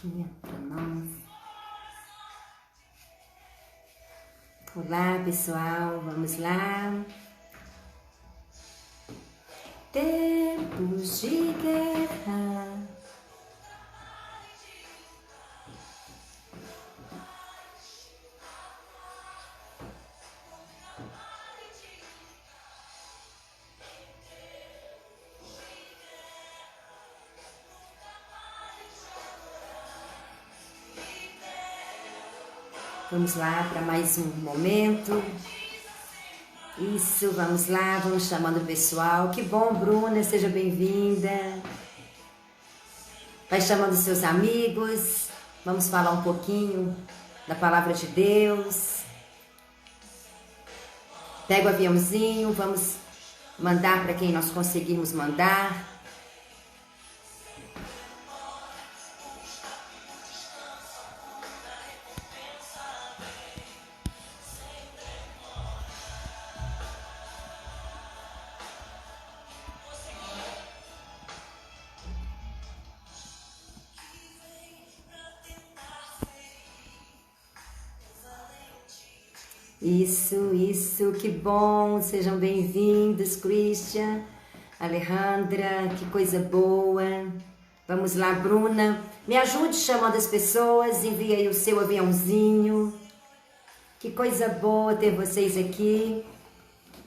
musiquinha para nós. Olá, pessoal, vamos lá. Tempos de guerra. Vamos lá para mais um momento. Isso, vamos lá, vamos chamando o pessoal. Que bom, Bruna, seja bem-vinda. Vai chamando seus amigos. Vamos falar um pouquinho da palavra de Deus. Pega o aviãozinho, vamos mandar para quem nós conseguimos mandar. Isso, que bom, sejam bem-vindos, Christian, Alejandra, que coisa boa. Vamos lá, Bruna, me ajude chamando as pessoas, envia aí o seu aviãozinho. Que coisa boa ter vocês aqui.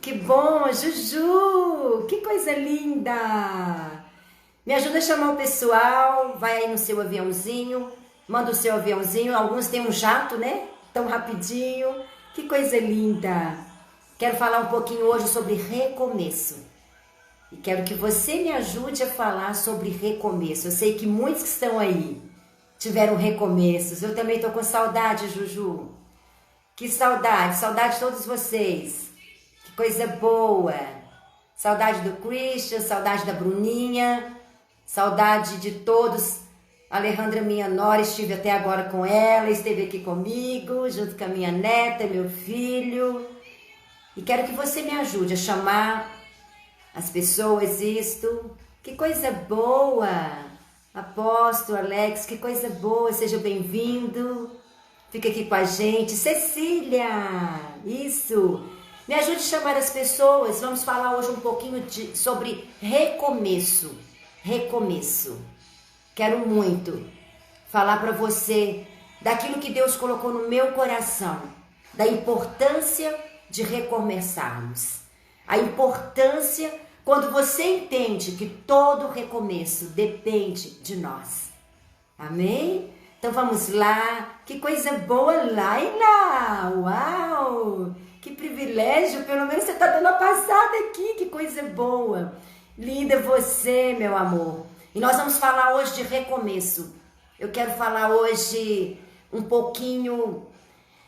Que bom, Juju, que coisa linda. Me ajuda a chamar o pessoal, vai aí no seu aviãozinho, manda o seu aviãozinho, alguns têm um jato, né, tão rapidinho. Que coisa linda! Quero falar um pouquinho hoje sobre recomeço. E quero que você me ajude a falar sobre recomeço. Eu sei que muitos que estão aí tiveram recomeços. Eu também estou com saudade, Juju. Que saudade, saudade de todos vocês. Que coisa boa. Saudade do Christian, saudade da Bruninha, saudade de todos. Alejandra, minha nora, estive até agora com ela, esteve aqui comigo, junto com a minha neta, meu filho. E quero que você me ajude a chamar as pessoas isto. Que coisa boa! Apóstolo, Alex, que coisa boa, seja bem-vindo. Fica aqui com a gente. Cecília, isso. Me ajude a chamar as pessoas. Vamos falar hoje um pouquinho sobre recomeço. Recomeço. Quero muito falar para você daquilo que Deus colocou no meu coração, da importância de recomeçarmos. A importância quando você entende que todo recomeço depende de nós. Amém? Então vamos lá. Que coisa boa, Laila! Uau! Que privilégio! Pelo menos você está dando a passada aqui. Que coisa boa! Linda você, meu amor. E nós vamos falar hoje de recomeço. Eu quero falar hoje um pouquinho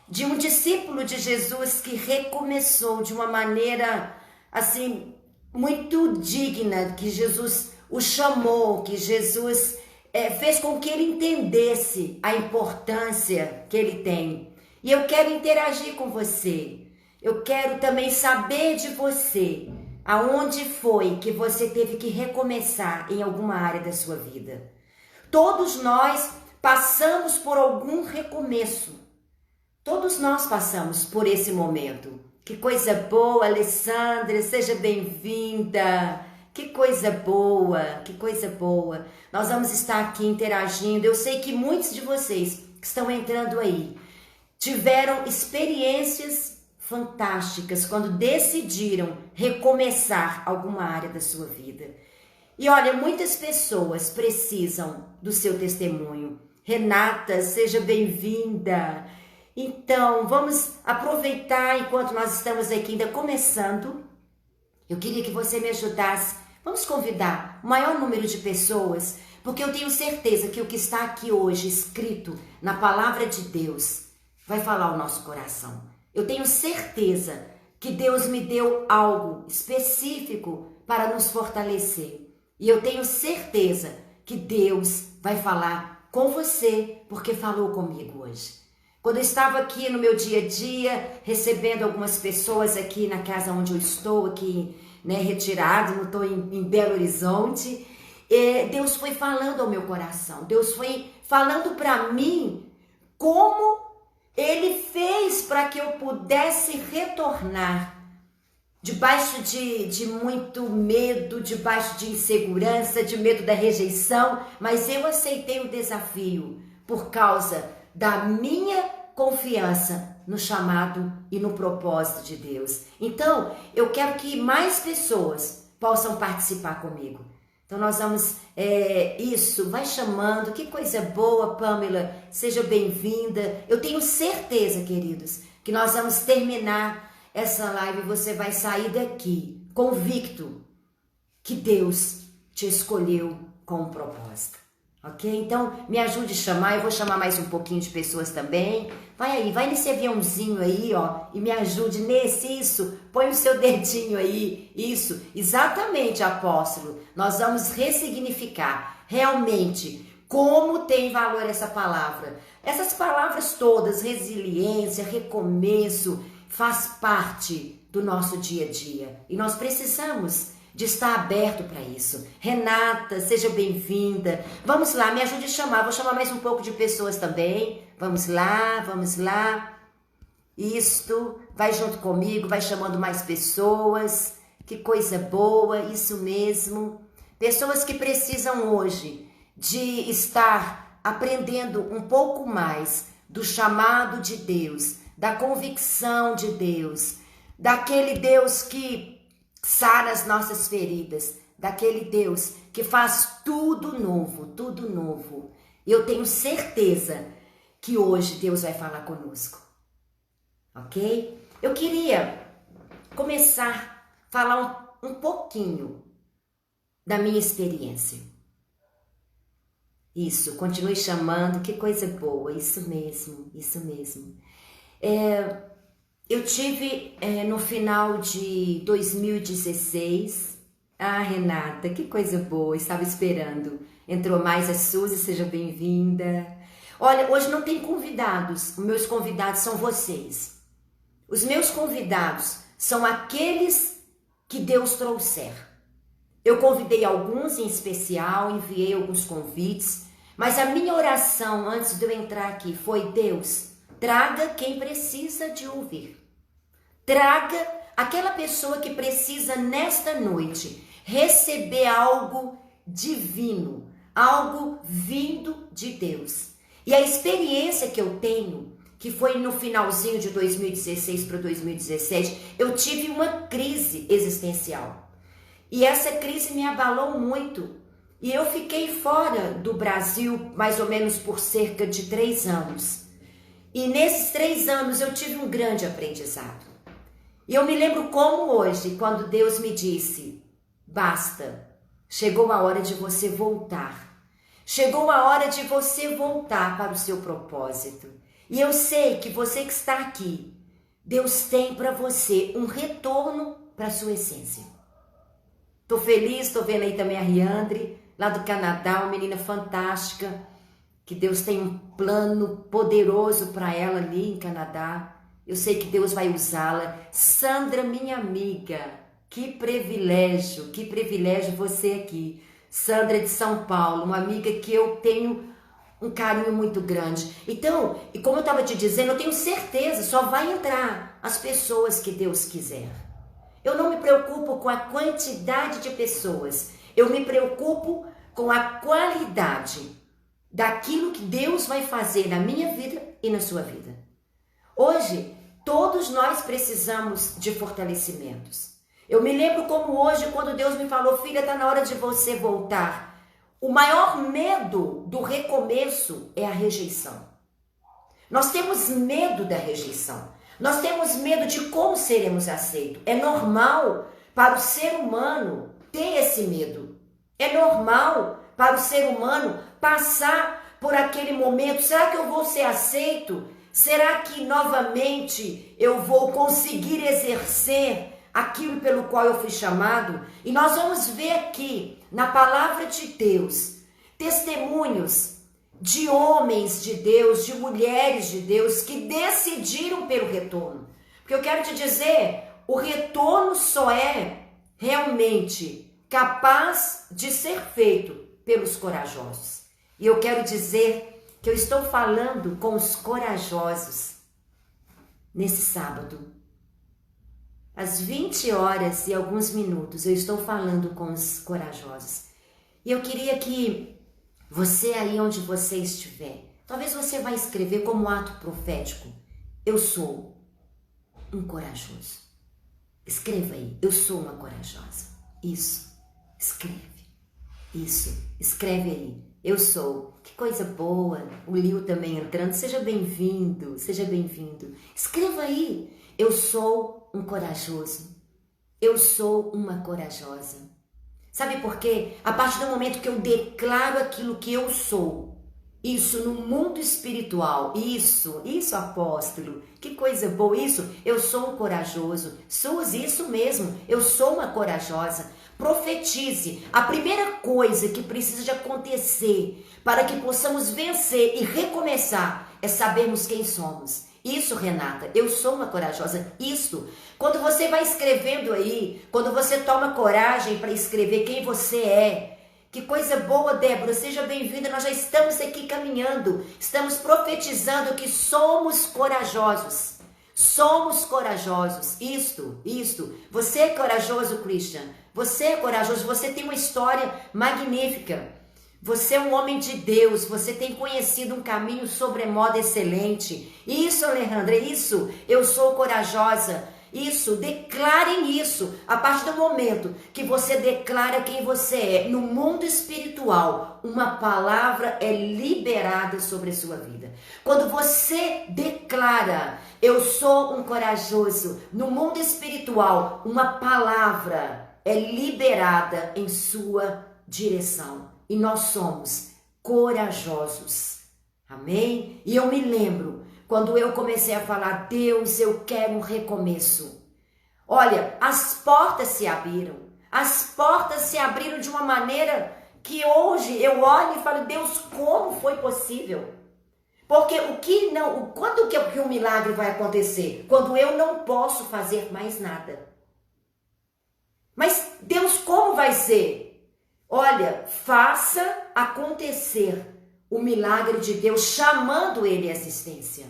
de um discípulo de Jesus que recomeçou de uma maneira assim muito digna, que Jesus o chamou, que Jesus fez com que ele entendesse a importância que ele tem. E eu quero interagir com você. Eu quero também saber de você. Aonde foi que você teve que recomeçar em alguma área da sua vida? Todos nós passamos por algum recomeço. Todos nós passamos por esse momento. Que coisa boa, Alessandra, seja bem-vinda. Que coisa boa, que coisa boa. Nós vamos estar aqui interagindo. Eu sei que muitos de vocês que estão entrando aí tiveram experiências fantásticas quando decidiram recomeçar alguma área da sua vida. E olha, muitas pessoas precisam do seu testemunho. Renata, seja bem-vinda. Então, vamos aproveitar enquanto nós estamos aqui ainda começando. Eu queria que você me ajudasse. Vamos convidar o maior número de pessoas, porque eu tenho certeza que o que está aqui hoje escrito na palavra de Deus vai falar ao nosso coração. Eu tenho certeza que Deus me deu algo específico para nos fortalecer. E eu tenho certeza que Deus vai falar com você, porque falou comigo hoje. Quando eu estava aqui no meu dia a dia, recebendo algumas pessoas aqui na casa onde eu estou, aqui, né, retirado, não estou em Belo Horizonte, Deus foi falando ao meu coração. Deus foi falando para mim como ele fez para que eu pudesse retornar debaixo de muito medo, debaixo de insegurança, de medo da rejeição, mas eu aceitei o desafio por causa da minha confiança no chamado e no propósito de Deus. Então, eu quero que mais pessoas possam participar comigo. Então, nós vamos, isso, vai chamando, que coisa boa, Pamela, seja bem-vinda. Eu tenho certeza, queridos, que nós vamos terminar essa live e você vai sair daqui convicto que Deus te escolheu com um propósito, ok? Então, me ajude a chamar, eu vou chamar mais um pouquinho de pessoas também. Vai aí, vai nesse aviãozinho aí, ó, e me ajude nesse, isso, põe o seu dedinho aí, isso, exatamente, apóstolo. Nós vamos ressignificar realmente como tem valor essa palavra. Essas palavras todas, resiliência, recomeço, faz parte do nosso dia a dia. E nós precisamos de estar aberto para isso. Renata, seja bem-vinda. Vamos lá, me ajude a chamar. Vou chamar mais um pouco de pessoas também. Vamos lá, vamos lá. Isto, vai junto comigo, vai chamando mais pessoas. Que coisa boa, isso mesmo. Pessoas que precisam hoje de estar aprendendo um pouco mais do chamado de Deus, da convicção de Deus, daquele Deus que sara as nossas feridas, daquele Deus que faz tudo novo, tudo novo. Eu tenho certeza que hoje Deus vai falar conosco, ok? Eu queria começar a falar um pouquinho da minha experiência. Isso, continue chamando, que coisa boa, isso mesmo, isso mesmo. Eu tive no final de 2016, Renata, que coisa boa, estava esperando. Entrou mais a Suzy, seja bem-vinda. Olha, hoje não tem convidados, os meus convidados são vocês. Os meus convidados são aqueles que Deus trouxer. Eu convidei alguns em especial, enviei alguns convites, mas a minha oração antes de eu entrar aqui foi: Deus, traga quem precisa de ouvir. Traga aquela pessoa que precisa nesta noite receber algo divino, algo vindo de Deus. E a experiência que eu tenho, que foi no finalzinho de 2016 para 2017, eu tive uma crise existencial. E essa crise me abalou muito. E eu fiquei fora do Brasil mais ou menos por cerca de 3 anos. E nesses 3 anos eu tive um grande aprendizado. E eu me lembro como hoje, quando Deus me disse: basta, chegou a hora de você voltar. Chegou a hora de você voltar para o seu propósito. E eu sei que você que está aqui, Deus tem para você um retorno para a sua essência. Tô feliz, tô vendo aí também a Riandre, lá do Canadá, uma menina fantástica, que Deus tem um plano poderoso para ela ali em Canadá. Eu sei que Deus vai usá-la. Sandra, minha amiga, que privilégio você aqui. Sandra de São Paulo, uma amiga que eu tenho um carinho muito grande. Então, e como eu estava te dizendo, eu tenho certeza, só vai entrar as pessoas que Deus quiser. Eu não me preocupo com a quantidade de pessoas, eu me preocupo com a qualidade daquilo que Deus vai fazer na minha vida e na sua vida. Hoje, todos nós precisamos de fortalecimentos. Eu me lembro como hoje, quando Deus me falou: filha, está na hora de você voltar. O maior medo do recomeço é a rejeição. Nós temos medo da rejeição. Nós temos medo de como seremos aceitos. É normal para o ser humano ter esse medo. É normal para o ser humano passar por aquele momento. Será que eu vou ser aceito? Será que novamente eu vou conseguir exercer aquilo pelo qual eu fui chamado? E nós vamos ver aqui na palavra de Deus testemunhos de homens de Deus, de mulheres de Deus que decidiram pelo retorno. Porque eu quero te dizer, o retorno só é realmente capaz de ser feito pelos corajosos. E eu quero dizer que eu estou falando com os corajosos nesse sábado. Às 20 horas e alguns minutos eu estou falando com os corajosos. E eu queria que você aí onde você estiver, talvez você vai escrever como ato profético: eu sou um corajoso. Escreva aí: eu sou uma corajosa. Isso, escreve. Isso, escreve aí: eu sou. Que coisa boa. O Lio também entrando. Seja bem-vindo, seja bem-vindo. Escreva aí: eu sou um corajoso. Eu sou uma corajosa. Sabe por quê? A partir do momento que eu declaro aquilo que eu sou, isso no mundo espiritual, isso apóstolo, que coisa boa, isso, eu sou um corajoso. Suzy, isso mesmo, eu sou uma corajosa. Profetize. A primeira coisa que precisa de acontecer para que possamos vencer e recomeçar é sabermos quem somos. Isso, Renata, eu sou uma corajosa. Isso, quando você vai escrevendo aí, quando você toma coragem para escrever quem você é. Que coisa boa, Débora, seja bem-vinda. Nós já estamos aqui caminhando, estamos profetizando que somos corajosos. Somos corajosos. Isto. Você é corajoso, Christian. Você é corajoso, você tem uma história magnífica. Você é um homem de Deus, você tem conhecido um caminho sobremodo excelente. Isso, Alejandra, isso, eu sou corajosa. Isso, declarem isso. A partir do momento que você declara quem você é, no mundo espiritual, uma palavra é liberada sobre a sua vida. Quando você declara, eu sou um corajoso, no mundo espiritual, uma palavra é liberada em sua direção. E nós somos corajosos. Amém? E eu me lembro, quando eu comecei a falar: Deus, eu quero um recomeço. Olha, as portas se abriram. As portas se abriram de uma maneira que hoje eu olho e falo: Deus, como foi possível? Porque quando que o milagre vai acontecer? Quando eu não posso fazer mais nada. Mas Deus, como vai ser? Olha, faça acontecer o milagre de Deus, chamando ele à existência.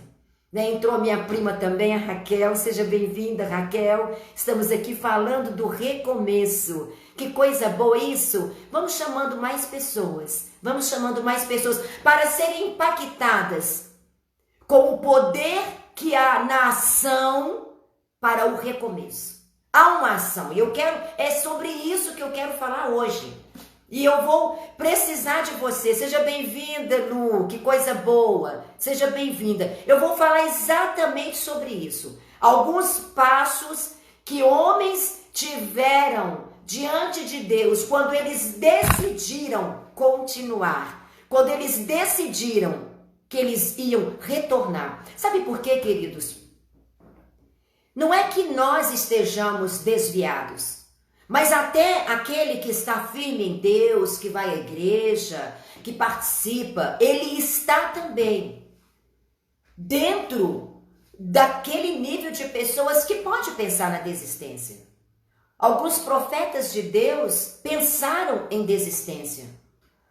Entrou minha prima também, a Raquel. Seja bem-vinda, Raquel. Estamos aqui falando do recomeço. Que coisa boa isso. Vamos chamando mais pessoas. Vamos chamando mais pessoas para serem impactadas com o poder que há na ação para o recomeço. Há uma ação. E é sobre isso que eu quero falar hoje. E eu vou precisar de você. Seja bem-vinda, Lu. Que coisa boa. Seja bem-vinda. Eu vou falar exatamente sobre isso. Alguns passos que homens tiveram diante de Deus quando eles decidiram continuar. Quando eles decidiram que eles iam retornar. Sabe por quê, queridos? Não é que nós estejamos desviados. Mas até aquele que está firme em Deus, que vai à igreja, que participa, ele está também dentro daquele nível de pessoas que pode pensar na desistência. Alguns profetas de Deus pensaram em desistência.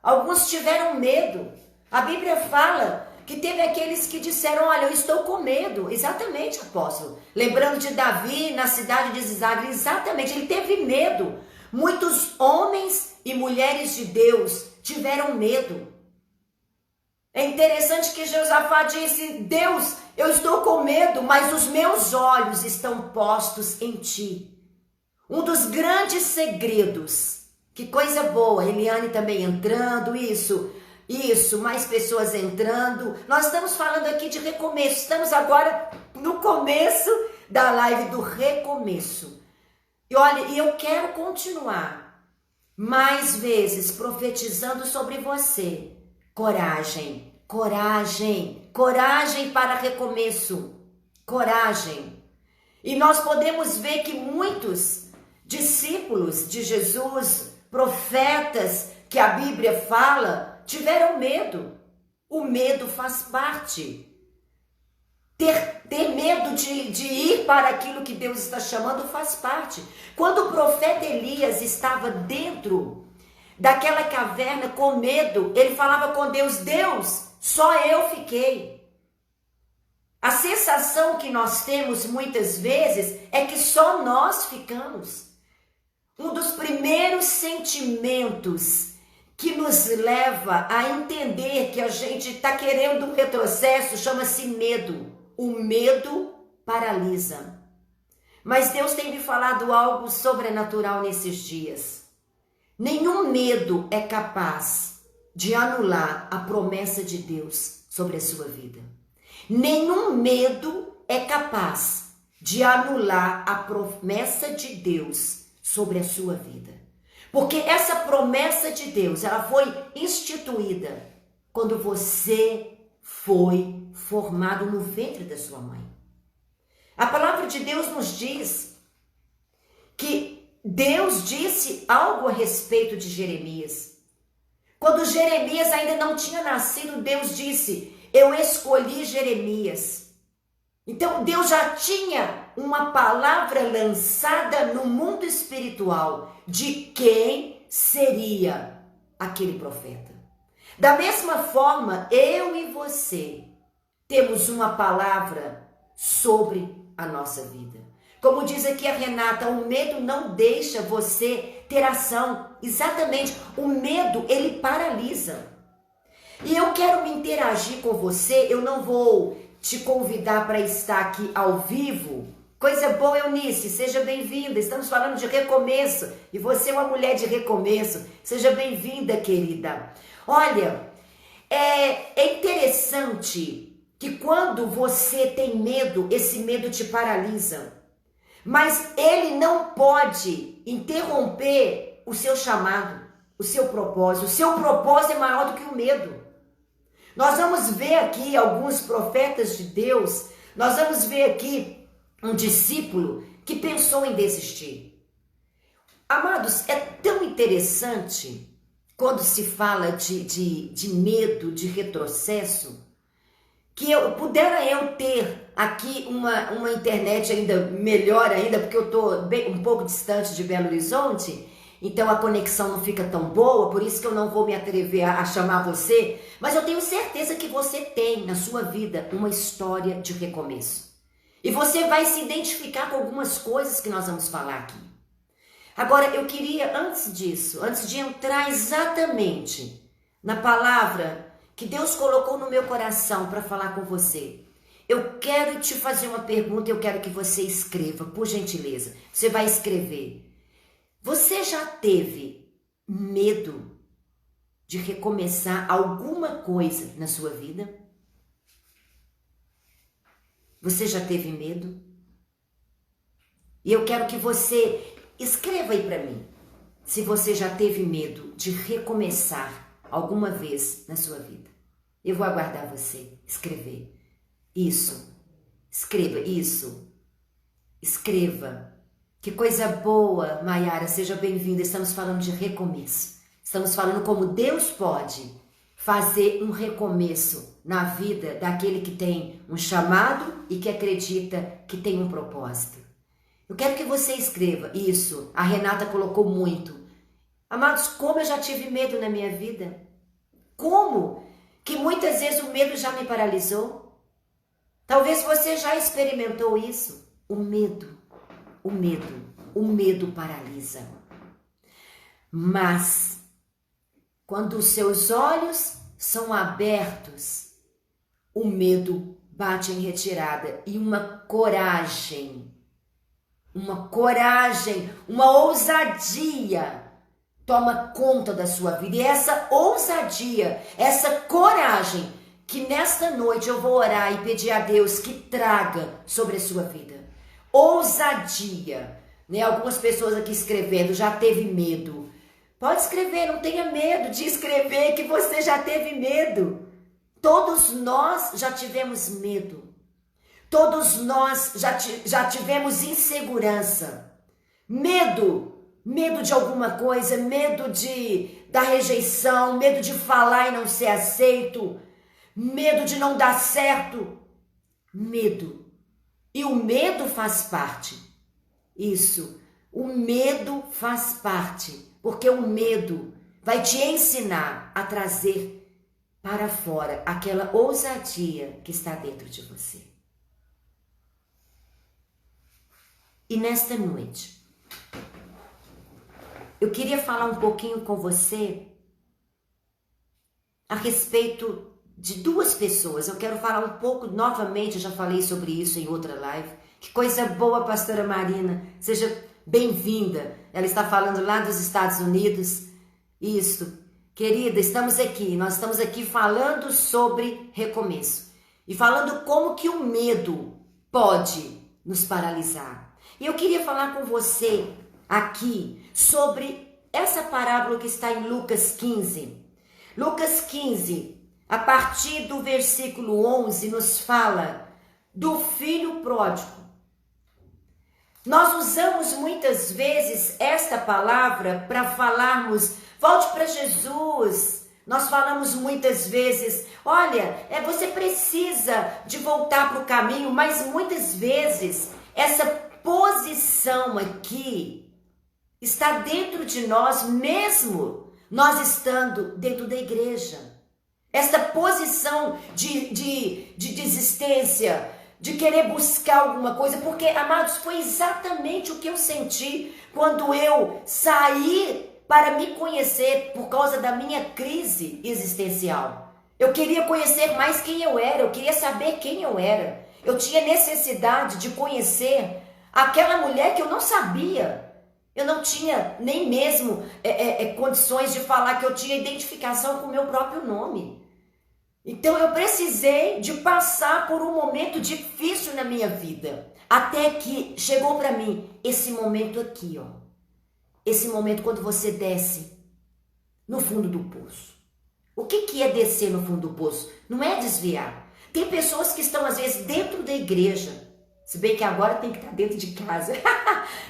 Alguns tiveram medo. A Bíblia fala que teve aqueles que disseram: olha, eu estou com medo. Exatamente, apóstolo. Lembrando de Davi na cidade de Zizag, exatamente, ele teve medo. Muitos homens e mulheres de Deus tiveram medo. É interessante que Josafá disse: Deus, eu estou com medo, mas os meus olhos estão postos em ti. Um dos grandes segredos. Que coisa boa, Eliane também entrando, isso, mais pessoas entrando. Nós estamos falando aqui de recomeço. Estamos agora no começo da live do recomeço. E olha, eu quero continuar mais vezes profetizando sobre você. Coragem, coragem, coragem para recomeço. Coragem. E nós podemos ver que muitos discípulos de Jesus, profetas que a Bíblia fala, tiveram medo. O medo faz parte. Ter medo de ir para aquilo que Deus está chamando faz parte. Quando o profeta Elias estava dentro daquela caverna com medo, ele falava com Deus: Deus, Só eu fiquei. A sensação que nós temos muitas vezes é que só nós ficamos. Um dos primeiros sentimentos que nos leva a entender que a gente está querendo um retrocesso chama-se medo. O medo paralisa. Mas Deus tem me falado algo sobrenatural nesses dias. Nenhum medo é capaz de anular a promessa de Deus sobre a sua vida. Nenhum medo é capaz de anular a promessa de Deus sobre a sua vida. Porque essa promessa de Deus, ela foi instituída quando você foi formado no ventre da sua mãe. A palavra de Deus nos diz que Deus disse algo a respeito de Jeremias. Quando Jeremias ainda não tinha nascido, Deus disse: eu escolhi Jeremias. Então Deus já tinha uma palavra lançada no mundo espiritual de quem seria aquele profeta. Da mesma forma, eu e você temos uma palavra sobre a nossa vida. Como diz aqui a Renata, o medo não deixa você ter ação. Exatamente, o medo, ele paralisa. E eu quero me interagir com você, eu não vou te convidar para estar aqui ao vivo. Coisa boa, Eunice, seja bem-vinda. Estamos falando de recomeço e você é uma mulher de recomeço. Seja bem-vinda, querida. Olha, é interessante que quando você tem medo, esse medo te paralisa. Mas ele não pode interromper o seu chamado, o seu propósito. O seu propósito é maior do que o medo. Nós vamos ver aqui alguns profetas de Deus, nós vamos ver aqui um discípulo que pensou em desistir. Amados, é tão interessante quando se fala de medo, de retrocesso, que pudera eu ter aqui uma internet ainda melhor ainda, porque eu estou um pouco distante de Belo Horizonte, então a conexão não fica tão boa, por isso que eu não vou me atrever a chamar você, mas eu tenho certeza que você tem na sua vida uma história de recomeço. E você vai se identificar com algumas coisas que nós vamos falar aqui. Agora, eu queria, antes de entrar exatamente na palavra que Deus colocou no meu coração para falar com você, eu quero te fazer uma pergunta, eu quero que você escreva, por gentileza. Você vai escrever. Você já teve medo de recomeçar alguma coisa na sua vida? Você já teve medo? E eu quero que você escreva aí para mim, se você já teve medo de recomeçar alguma vez na sua vida. Eu vou aguardar você escrever. Isso. Escreva isso. Escreva. Que coisa boa, Maiara, seja bem-vinda. Estamos falando de recomeço. Estamos falando como Deus pode fazer um recomeço na vida daquele que tem um chamado e que acredita que tem um propósito. Eu quero que você escreva isso. A Renata colocou muito. Amados, como eu já tive medo na minha vida? Como? Que muitas vezes o medo já me paralisou. Talvez você já experimentou isso. O medo paralisa. Mas, quando os seus olhos são abertos, o medo bate em retirada e uma coragem, uma ousadia toma conta da sua vida. E essa ousadia, essa coragem, que nesta noite eu vou orar e pedir a Deus que traga sobre a sua vida. Ousadia, né? Algumas pessoas aqui escrevendo, já teve medo. Pode escrever, não tenha medo de escrever que você já teve medo. Todos nós já tivemos medo. Todos nós já tivemos insegurança. Medo de alguma coisa, medo da rejeição, medo de falar e não ser aceito, medo de não dar certo. Medo. E o medo faz parte. Isso. O medo faz parte. Porque o medo vai te ensinar a trazer para fora aquela ousadia que está dentro de você. E nesta noite, eu queria falar um pouquinho com você a respeito de duas pessoas. Eu quero falar um pouco, novamente, eu já falei sobre isso em outra live. Que coisa boa, pastora Marina. Seja bem-vinda. Ela está falando lá dos Estados Unidos. Isso. Querida, estamos aqui. Nós estamos aqui falando sobre recomeço. E falando como que o medo pode nos paralisar. E eu queria falar com você aqui sobre essa parábola que está em Lucas 15. Lucas 15, a partir do versículo 11, nos fala do filho pródigo. Nós usamos muitas vezes esta palavra para falarmos, volte para Jesus. Nós falamos muitas vezes, olha, você precisa de voltar para o caminho, mas muitas vezes essa posição aqui está dentro de nós mesmo, nós estando dentro da igreja. Esta posição de desistência, de querer buscar alguma coisa, porque, amados, foi exatamente o que eu senti quando eu saí para me conhecer por causa da minha crise existencial. Eu queria conhecer mais quem eu era, eu queria saber quem eu era. Eu tinha necessidade de conhecer aquela mulher que eu não sabia. Eu não tinha nem mesmo condições de falar que eu tinha identificação com o meu próprio nome. Então eu precisei de passar por um momento difícil na minha vida. Até que chegou para mim esse momento aqui, ó. Esse momento quando você desce no fundo do poço. O que é descer no fundo do poço? Não é desviar. Tem pessoas que estão às vezes dentro da igreja. Se bem que agora tem que estar dentro de casa.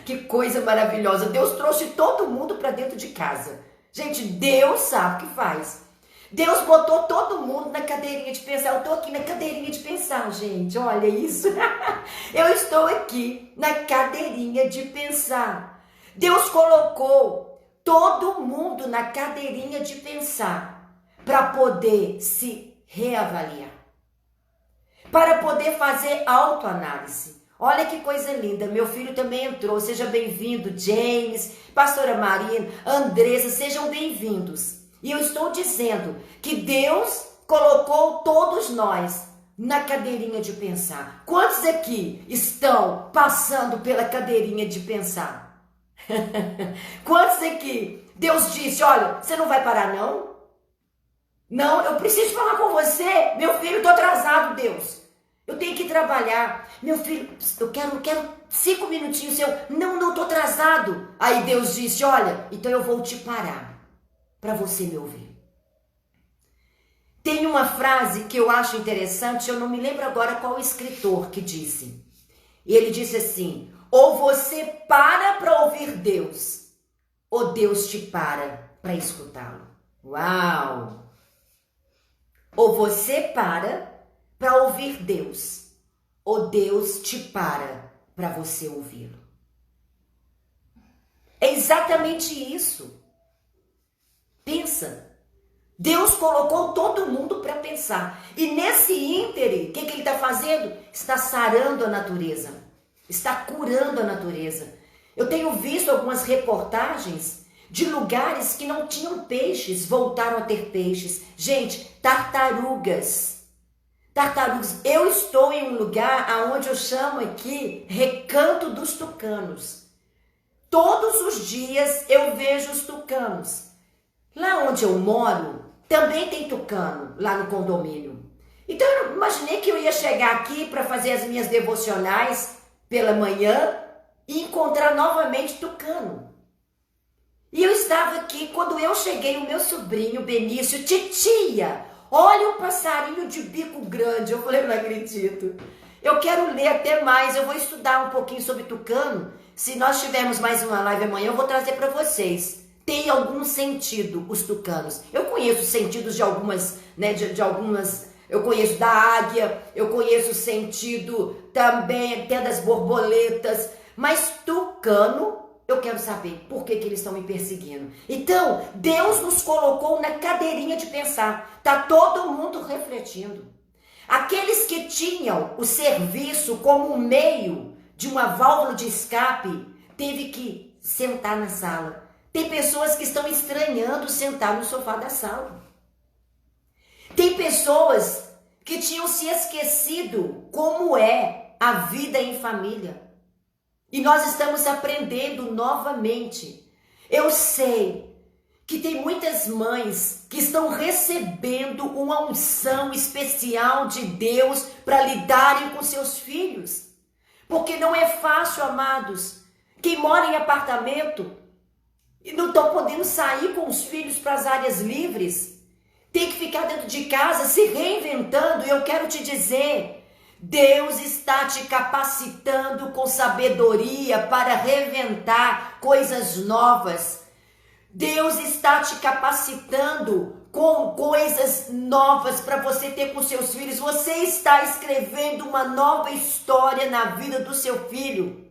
Que coisa maravilhosa. Deus trouxe todo mundo para dentro de casa. Gente, Deus sabe o que faz. Deus botou todo mundo na cadeirinha de pensar. Eu estou aqui na cadeirinha de pensar, gente. Olha isso. Eu estou aqui na cadeirinha de pensar. Deus colocou todo mundo na cadeirinha de pensar para poder se reavaliar. Para poder fazer autoanálise. Olha que coisa linda, meu filho também entrou, seja bem-vindo, James, pastora Marina, Andressa, sejam bem-vindos. E eu estou dizendo que Deus colocou todos nós na cadeirinha de pensar. Quantos aqui estão passando pela cadeirinha de pensar? Quantos aqui Deus disse, olha, você não vai parar não? Não, eu preciso falar com você, meu filho, estou atrasado, Deus. Eu tenho que trabalhar. Meu filho, eu quero 5 minutinhos. Não estou atrasado. Aí Deus disse, olha, então eu vou te parar para você me ouvir. Tem uma frase que eu acho interessante, eu não me lembro agora qual escritor que disse. Ele disse assim, ou você para ouvir Deus, ou Deus te para escutá-lo. Uau! Ou você para ouvir Deus, ou Deus te para você ouvi-lo. É exatamente isso. Pensa. Deus colocou todo mundo para pensar. E nesse íntere, o que ele está fazendo? Está sarando a natureza. Está curando a natureza. Eu tenho visto algumas reportagens de lugares que não tinham peixes, voltaram a ter peixes. Gente, tartarugas. Tartarugas. Eu estou em um lugar onde eu chamo aqui Recanto dos Tucanos. Todos os dias eu vejo os tucanos. Lá onde eu moro, também tem tucano, lá no condomínio. Então eu imaginei que eu ia chegar aqui para fazer as minhas devocionais pela manhã e encontrar novamente tucano. E eu estava aqui, quando eu cheguei, o meu sobrinho Benício, titia, olha o passarinho de bico grande. Eu falei, não acredito. Eu quero ler até mais, eu vou estudar um pouquinho sobre tucano. Se nós tivermos mais uma live amanhã, eu vou trazer para vocês. Tem algum sentido os tucanos. Eu conheço os sentidos de algumas, né, de algumas, eu conheço da águia, eu conheço o sentido também até das borboletas, mas tucano, Eu quero saber por que eles estão me perseguindo. Então, Deus nos colocou na cadeirinha de pensar. Está todo mundo refletindo. Aqueles que tinham o serviço como um meio de uma válvula de escape, teve que sentar na sala. Tem pessoas que estão estranhando sentar no sofá da sala. Tem pessoas que tinham se esquecido como é a vida em família. E nós estamos aprendendo novamente. Eu sei que tem muitas mães que estão recebendo uma unção especial de Deus para lidarem com seus filhos. Porque não é fácil, amados. Quem mora em apartamento e não estão podendo sair com os filhos para as áreas livres, tem que ficar dentro de casa se reinventando. E eu quero te dizer, Deus está te capacitando com sabedoria para reinventar coisas novas. Deus está te capacitando com coisas novas para você ter com seus filhos. Você está escrevendo uma nova história na vida do seu filho.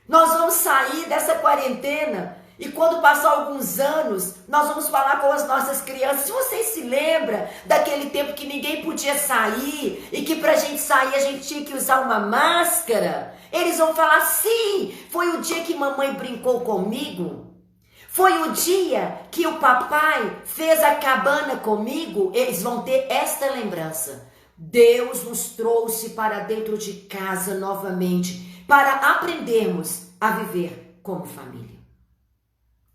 Nós vamos sair dessa quarentena e quando passar alguns anos, nós vamos falar com as nossas crianças. Se vocês se lembram daquele tempo que ninguém podia sair e que pra gente sair a gente tinha que usar uma máscara, eles vão falar, sim, foi o dia que mamãe brincou comigo. Foi o dia que o papai fez a cabana comigo. Eles vão ter esta lembrança. Deus nos trouxe para dentro de casa novamente para aprendermos a viver como família.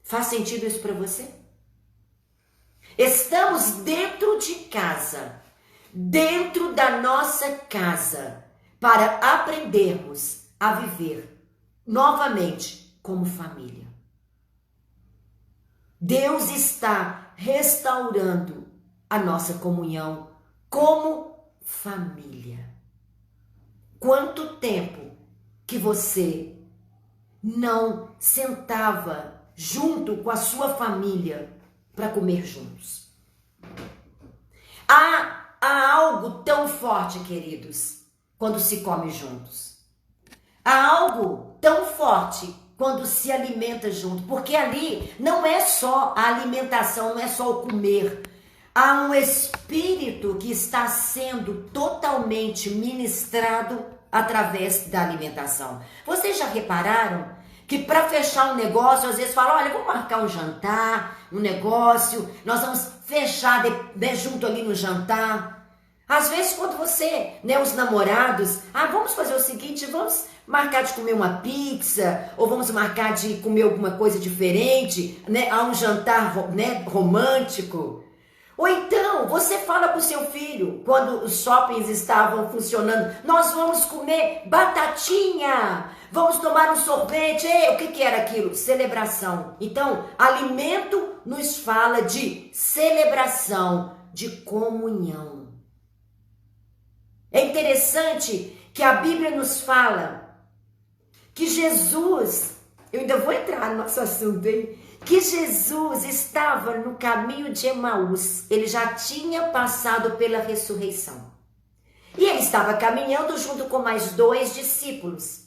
Faz sentido isso para você? Estamos dentro de casa, dentro da nossa casa, para aprendermos a viver novamente como família. Deus está restaurando a nossa comunhão como família. Quanto tempo que você não sentava junto com a sua família para comer juntos? Há algo tão forte, queridos, quando se come juntos. Há algo tão forte quando se alimenta junto, porque ali não é só a alimentação, não é só o comer. Há um espírito que está sendo totalmente ministrado através da alimentação. Vocês já repararam que para fechar um negócio, às vezes fala, olha, vamos marcar um jantar, um negócio, nós vamos fechar junto ali no jantar. Às vezes quando você, os namorados, vamos fazer o seguinte, vamos marcar de comer uma pizza, ou vamos marcar de comer alguma coisa diferente, a um jantar, romântico. Ou então, você fala para o seu filho, quando os shoppings estavam funcionando, nós vamos comer batatinha, vamos tomar um sorvete. O que era aquilo? Celebração. Então, alimento nos fala de celebração, de comunhão. É interessante que a Bíblia nos fala que Jesus, eu ainda vou entrar no nosso assunto, hein? Que Jesus estava no caminho de Emaús, ele já tinha passado pela ressurreição. E ele estava caminhando junto com mais 2 discípulos.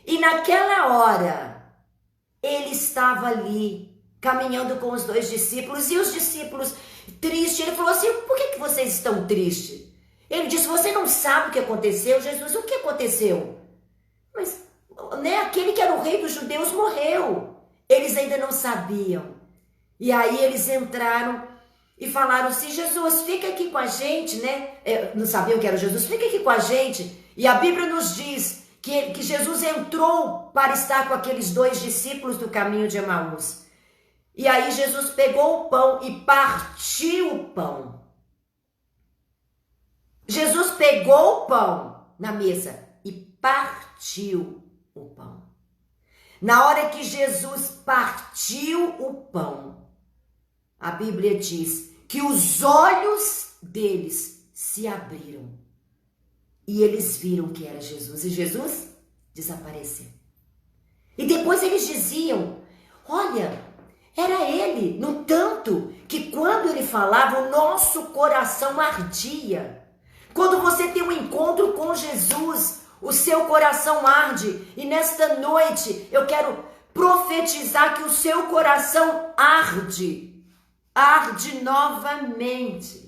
E naquela hora, ele estava ali, caminhando com os 2 discípulos, e os discípulos tristes. Ele falou assim, por que vocês estão tristes? Ele disse, você não sabe o que aconteceu? Jesus, o que aconteceu? Mas, aquele que era o rei dos judeus morreu. Eles ainda não sabiam. E aí eles entraram e falaram assim, Jesus, fica aqui com a gente, não sabiam que era Jesus, fica aqui com a gente. E a Bíblia nos diz que Jesus entrou para estar com aqueles 2 discípulos do caminho de Emaús. E aí Jesus pegou o pão e partiu o pão. Jesus pegou o pão na mesa e partiu o pão. Na hora que Jesus partiu o pão, a Bíblia diz que os olhos deles se abriram e eles viram que era Jesus, e Jesus desapareceu. E depois eles diziam, olha, era ele, no tanto que quando ele falava, o nosso coração ardia. Quando você tem um encontro com Jesus, o seu coração arde. E nesta noite eu quero profetizar que o seu coração arde novamente.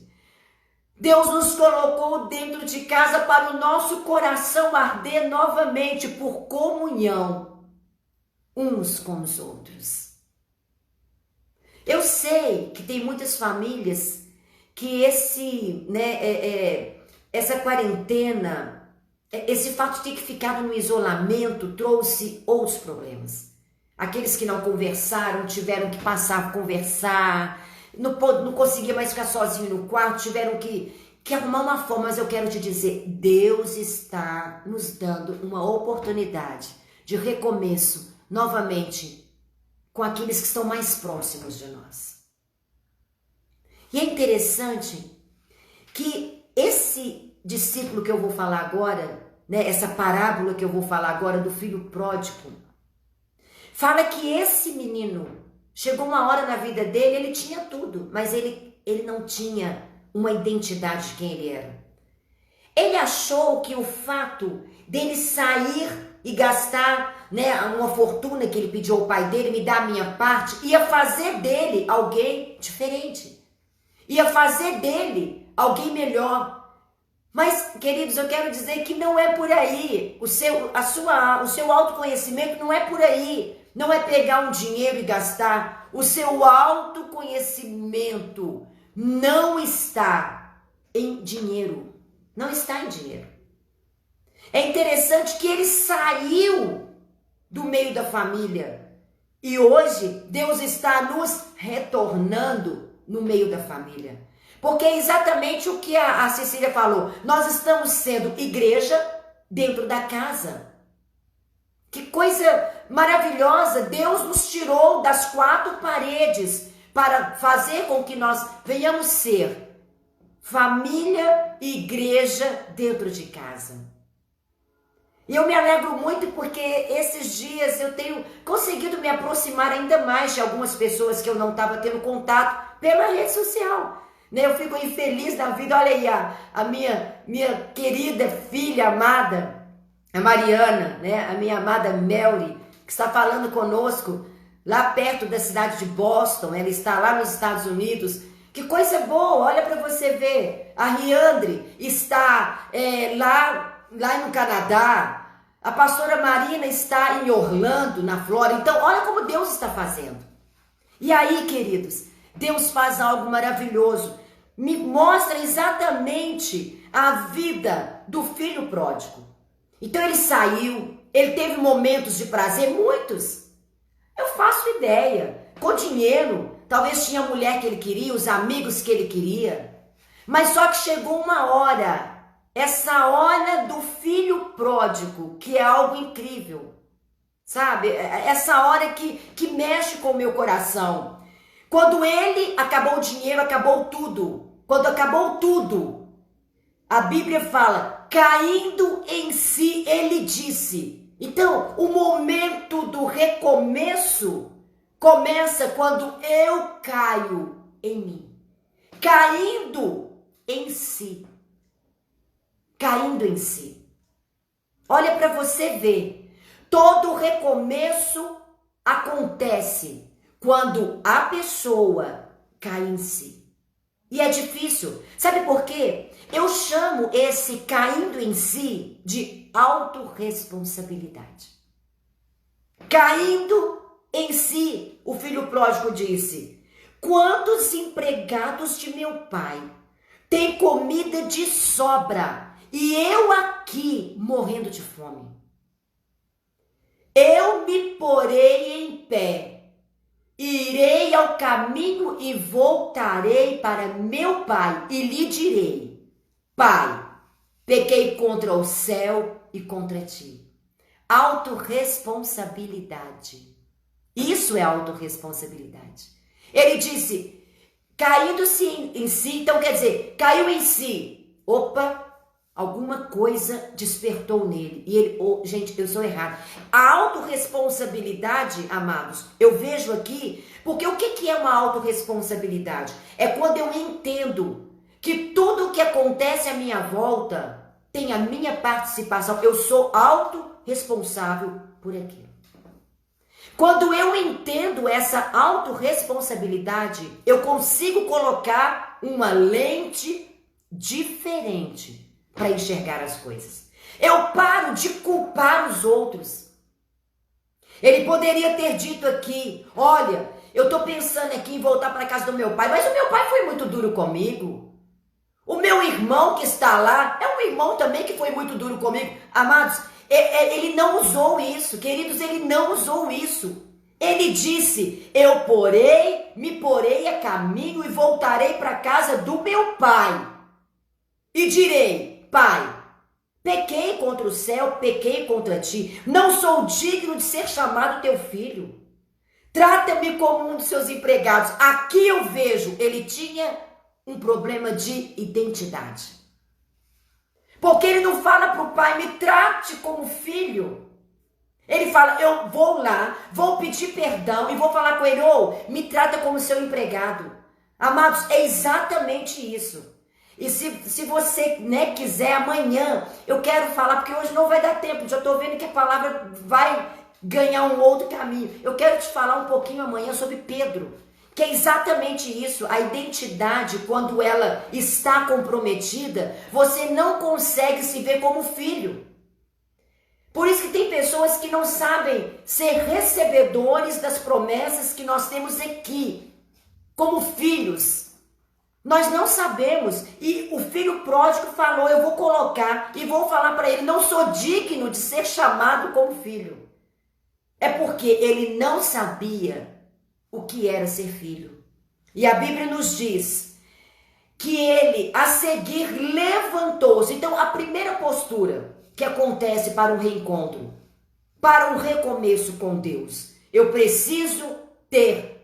Deus nos colocou dentro de casa para o nosso coração arder novamente por comunhão uns com os outros. Eu sei que tem muitas famílias que essa quarentena, esse fato de ter que ficar no isolamento trouxe outros problemas. Aqueles que não conversaram tiveram que passar a conversar, não conseguia mais ficar sozinho no quarto, tiveram que arrumar uma forma. Mas eu quero te dizer, Deus está nos dando uma oportunidade de recomeço novamente com aqueles que estão mais próximos de nós. E é interessante que esse discípulo que eu vou falar agora, essa parábola que eu vou falar agora do filho pródigo, fala que esse menino, chegou uma hora na vida dele, ele tinha tudo, mas ele não tinha uma identidade de quem ele era. Ele achou que o fato dele sair e gastar uma fortuna que ele pediu ao pai dele, me dá a minha parte, ia fazer dele alguém diferente. Ia fazer dele alguém melhor. Mas, queridos, eu quero dizer que não é por aí. O seu autoconhecimento não é por aí. Não é pegar um dinheiro e gastar. O seu autoconhecimento não está em dinheiro. Não está em dinheiro. É interessante que ele saiu do meio da família. E hoje Deus está nos retornando no meio da família. Porque é exatamente o que a Cecília falou. Nós estamos sendo igreja dentro da casa. Que coisa maravilhosa! Deus nos tirou das quatro paredes para fazer com que nós venhamos ser família e igreja dentro de casa. E eu me alegro muito porque esses dias eu tenho conseguido me aproximar ainda mais de algumas pessoas que eu não estava tendo contato pela rede social. Eu fico infeliz da vida. Olha aí a minha querida filha amada, a Mariana, a minha amada Melry, que está falando conosco lá perto da cidade de Boston. Ela está lá nos Estados Unidos. Que coisa boa, olha para você ver. A Riandre está lá no Canadá. A pastora Marina está em Orlando, na Flórida. Então, olha como Deus está fazendo. E aí, queridos, Deus faz algo maravilhoso. Me mostra exatamente a vida do filho pródigo. Então, ele saiu, ele teve momentos de prazer, muitos. Eu faço ideia. Com dinheiro, talvez tinha a mulher que ele queria, os amigos que ele queria. Mas só que chegou uma hora, essa hora do filho pródigo, que é algo incrível, sabe? Essa hora que mexe com o meu coração. Quando ele acabou o dinheiro, acabou tudo. Quando acabou tudo, a Bíblia fala, caindo em si, ele disse. Então, o momento do recomeço começa quando eu caio em mim. Caindo em si. Caindo em si. Olha para você ver. Todo recomeço acontece quando a pessoa cai em si. E é difícil. Sabe por quê? Eu chamo esse caindo em si de autorresponsabilidade. Caindo em si, o filho pródigo disse: quantos empregados de meu pai têm comida de sobra e eu aqui morrendo de fome? Eu me porei em pé, irei ao caminho e voltarei para meu pai e lhe direi: Pai, pequei contra o céu e contra ti. Autorresponsabilidade. Isso é autorresponsabilidade. Ele disse, caindo-se em si, então quer dizer, caiu em si. Opa, alguma coisa despertou nele. E ele, gente, eu sou errado. A autorresponsabilidade, amados, eu vejo aqui, porque o que é uma autorresponsabilidade? É quando eu entendo que tudo o que acontece à minha volta tem a minha participação. Eu sou autorresponsável por aquilo. Quando eu entendo essa autorresponsabilidade, eu consigo colocar uma lente diferente para enxergar as coisas. Eu paro de culpar os outros. Ele poderia ter dito aqui, olha, eu estou pensando aqui em voltar para a casa do meu pai, mas o meu pai foi muito duro comigo. O meu irmão que está lá é um irmão também que foi muito duro comigo. Amados, ele não usou isso, queridos, ele não usou isso. Ele disse, me porei a caminho e voltarei para a casa do meu pai. E direi, pai, pequei contra o céu, pequei contra ti. Não sou digno de ser chamado teu filho. Trata-me como um dos seus empregados. Aqui eu vejo, ele tinha um problema de identidade. Porque ele não fala para o pai, me trate como filho. Ele fala, eu vou lá, vou pedir perdão e vou falar com ele, me trata como seu empregado. Amados, é exatamente isso. E se você quiser, amanhã eu quero falar, porque hoje não vai dar tempo, já estou vendo que a palavra vai ganhar um outro caminho. Eu quero te falar um pouquinho amanhã sobre Pedro, que é exatamente isso. A identidade, quando ela está comprometida, você não consegue se ver como filho. Por isso que tem pessoas que não sabem ser recebedores das promessas que nós temos aqui, como filhos. Nós não sabemos. E o filho pródigo falou, eu vou colocar e vou falar para ele, não sou digno de ser chamado como filho. É porque ele não sabia o que era ser filho. E a Bíblia nos diz que ele, a seguir, levantou-se. Então, a primeira postura que acontece para um reencontro, para um recomeço com Deus, eu preciso ter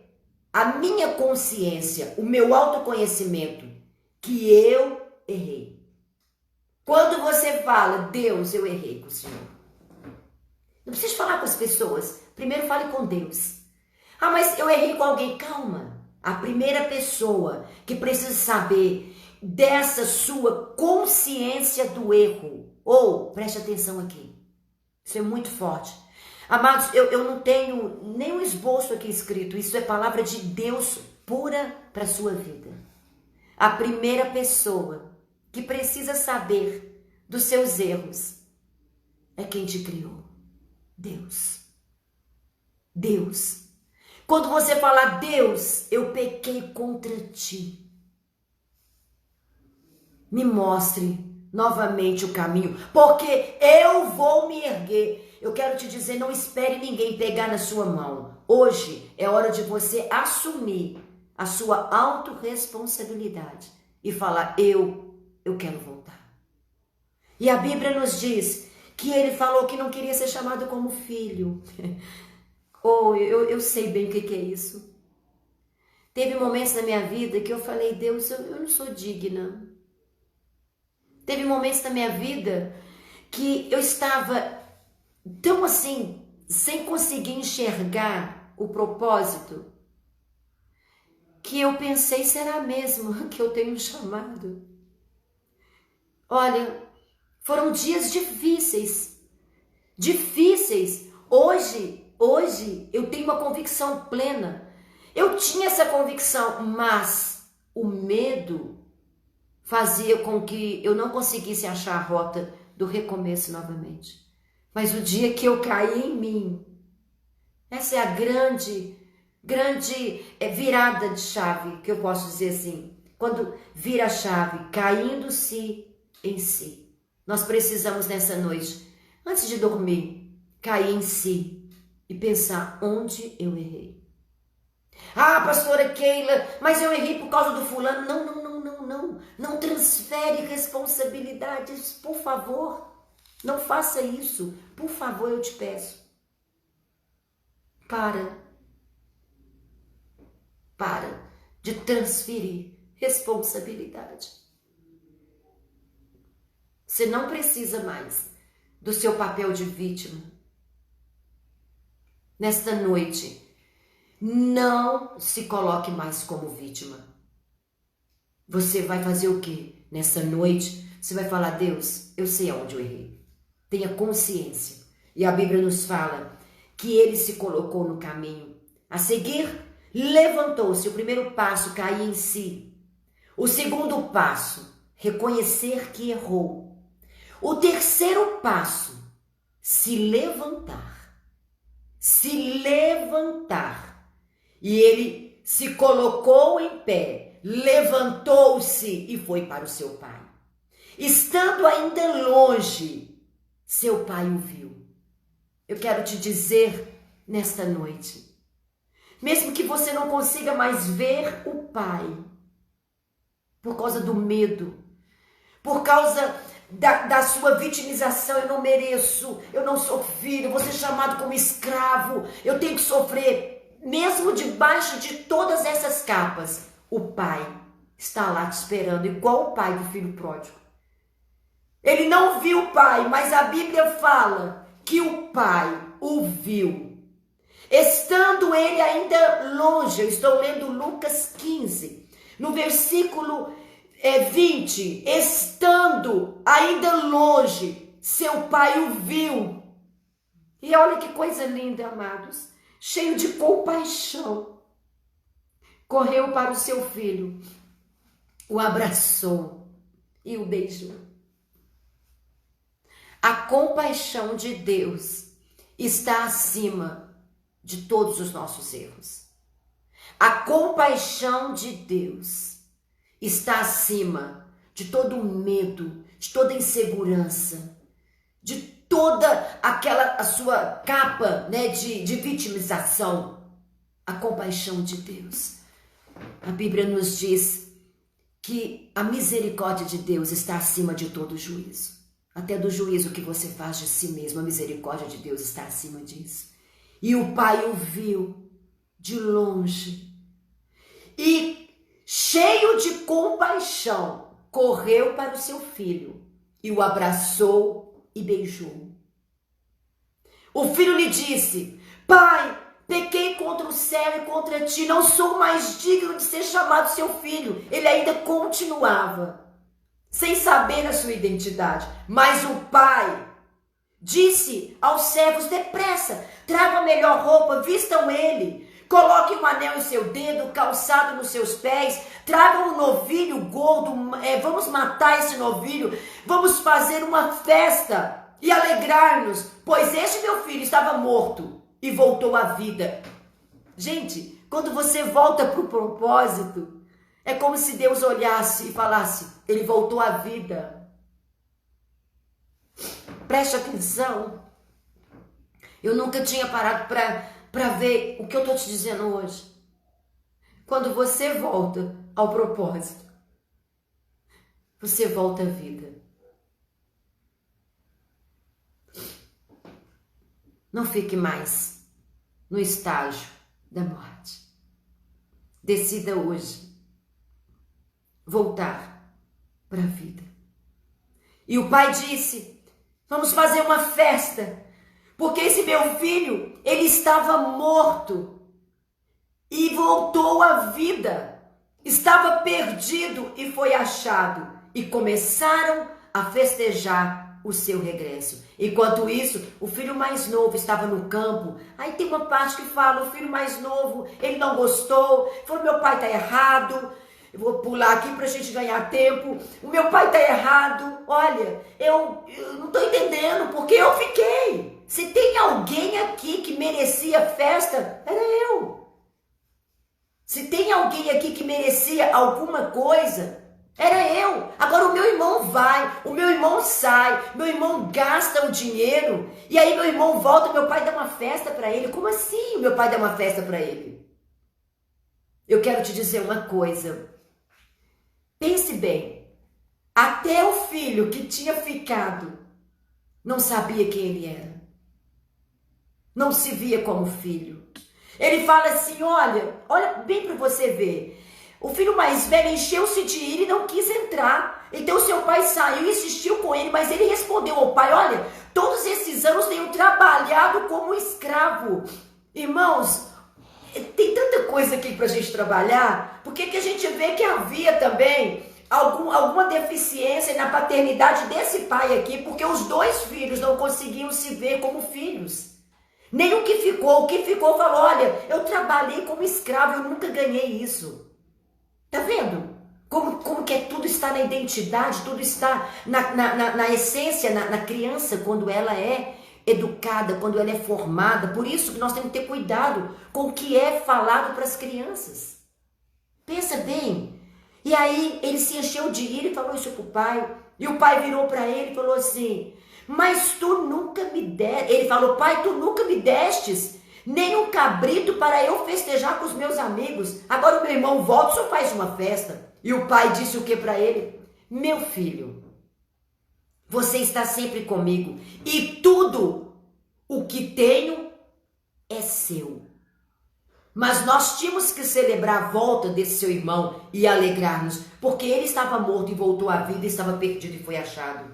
a minha consciência, o meu autoconhecimento, que eu errei. Quando você fala, Deus, eu errei com o Senhor. Não precisa falar com as pessoas. Primeiro fale com Deus. Ah, mas eu errei com alguém. Calma. A primeira pessoa que precisa saber dessa sua consciência do erro. Preste atenção aqui. Isso é muito forte. Amados, eu não tenho nenhum esboço aqui escrito. Isso é palavra de Deus pura para a sua vida. A primeira pessoa que precisa saber dos seus erros é quem te criou. Deus. Deus. Quando você falar, Deus, eu pequei contra ti. Me mostre novamente o caminho, porque eu vou me erguer. Eu quero te dizer, não espere ninguém pegar na sua mão. Hoje é hora de você assumir a sua autorresponsabilidade e falar, eu quero voltar. E a Bíblia nos diz que ele falou que não queria ser chamado como filho. Eu sei bem o que é isso. Teve momentos na minha vida que eu falei, Deus, eu não sou digna. Teve momentos na minha vida que eu estava tão assim, sem conseguir enxergar o propósito, que eu pensei, será mesmo que eu tenho um chamado? Olha, foram dias difíceis. Hoje eu tenho uma convicção plena. Eu tinha essa convicção, mas o medo fazia com que eu não conseguisse achar a rota do recomeço novamente. Mas o dia que eu caí em mim, essa é a grande virada de chave, que eu posso dizer assim. Quando vira a chave, caindo-se em si. Nós precisamos nessa noite, antes de dormir, cair em si e pensar onde eu errei. Ah, pastora Keila, mas eu errei por causa do fulano. Não transfere responsabilidades, por favor. Não faça isso. Por favor, eu te peço. Para de transferir responsabilidade. Você não precisa mais do seu papel de vítima. Nesta noite, não se coloque mais como vítima. Você vai fazer o quê? Nessa noite, Você vai falar: Deus, eu sei aonde eu errei. Tenha consciência. E a Bíblia nos fala que ele se colocou no caminho. A seguir, levantou-se. O primeiro passo, cair em si. O segundo passo, reconhecer que errou. O terceiro passo, se levantar. Se levantar. E ele se colocou em pé, levantou-se e foi para o seu pai. Estando ainda longe, seu pai o viu. Eu quero te dizer nesta noite, mesmo que você não consiga mais ver o pai, por causa do medo, por causa da sua vitimização: eu não mereço, eu não sou filho, vou ser chamado como escravo, eu tenho que sofrer. Mesmo debaixo de todas essas capas, o pai está lá te esperando, igual o pai do filho pródigo. Ele não viu o pai, mas a Bíblia fala que o pai o viu. Estando ele ainda longe, eu estou lendo Lucas 15, no versículo 20, estando ainda longe, seu pai o viu. E olha que coisa linda, amados, cheio de compaixão, correu para o seu filho, o abraçou e o beijou. A compaixão de Deus está acima de todos os nossos erros. A compaixão de Deus está acima de todo o medo, de toda insegurança, de toda a sua capa, né, de vitimização. A compaixão de Deus. A Bíblia nos diz que a misericórdia de Deus está acima de todo juízo. Até do juízo que você faz de si mesmo, a misericórdia de Deus está acima disso. E o pai o viu de longe e, cheio de compaixão, correu para o seu filho e o abraçou e beijou. O filho lhe disse: pai, pequei contra o céu e contra ti, não sou mais digno de ser chamado seu filho. Ele ainda continuava sem saber a sua identidade. Mas o pai disse aos servos: depressa, tragam a melhor roupa, vistam ele, coloquem um anel em seu dedo, calçado nos seus pés, tragam um novilho gordo, vamos matar esse novilho, vamos fazer uma festa e alegrar-nos, pois este meu filho estava morto e voltou à vida. Gente, quando você volta para o propósito, é como se Deus olhasse e falasse: ele voltou à vida. Preste atenção. Eu nunca tinha parado para ver o que eu estou te dizendo hoje. Quando você volta ao propósito, você volta à vida. Não fique mais no estágio da morte. Decida hoje voltar para a vida. E o pai disse: vamos fazer uma festa, porque esse meu filho, ele estava morto e voltou à vida. Estava perdido e foi achado. E começaram a festejar o seu regresso. Enquanto isso, o filho mais novo estava no campo. Aí tem uma parte que fala: o filho mais novo, ele não gostou, falou: meu pai está errado. Eu vou pular aqui para a gente ganhar tempo. O meu pai está errado. Olha, eu não estou entendendo porque eu fiquei. Se tem alguém aqui que merecia festa, era eu. Se tem alguém aqui que merecia alguma coisa, era eu. Agora o meu irmão vai, o meu irmão sai, meu irmão gasta o dinheiro e aí meu irmão volta, meu pai dá uma festa para ele. Como assim o meu pai dá uma festa para ele? Eu quero te dizer uma coisa. Pense bem, até o filho que tinha ficado não sabia quem ele era. Não se via como filho. Ele fala assim: olha bem para você ver. O filho mais velho encheu-se de ira e não quis entrar. Então seu pai saiu e insistiu com ele, mas ele respondeu ao pai: olha, todos esses anos tenho trabalhado como escravo. Irmãos, tem tanta coisa aqui pra gente trabalhar, porque que a gente vê que havia também alguma deficiência na paternidade desse pai aqui, porque os dois filhos não conseguiam se ver como filhos. Nem o que ficou falou, olha, eu trabalhei como escravo, eu nunca ganhei isso. Tá vendo? Como que tudo está na identidade, tudo está na essência, na criança, quando ela é educada, quando ela é formada. Por isso que nós temos que ter cuidado com o que é falado para as crianças. Pensa bem. E aí ele se encheu de ira e falou isso para o pai. E o pai virou para ele e falou assim, mas tu nunca me deste. Ele falou, pai, tu nunca me destes nem um cabrito para eu festejar com os meus amigos. Agora o meu irmão volta e só faz uma festa. E o pai disse o que para ele? Meu filho, você está sempre comigo e tudo o que tenho é seu. Mas nós tínhamos que celebrar a volta desse seu irmão e alegrar-nos, porque ele estava morto e voltou à vida, estava perdido e foi achado.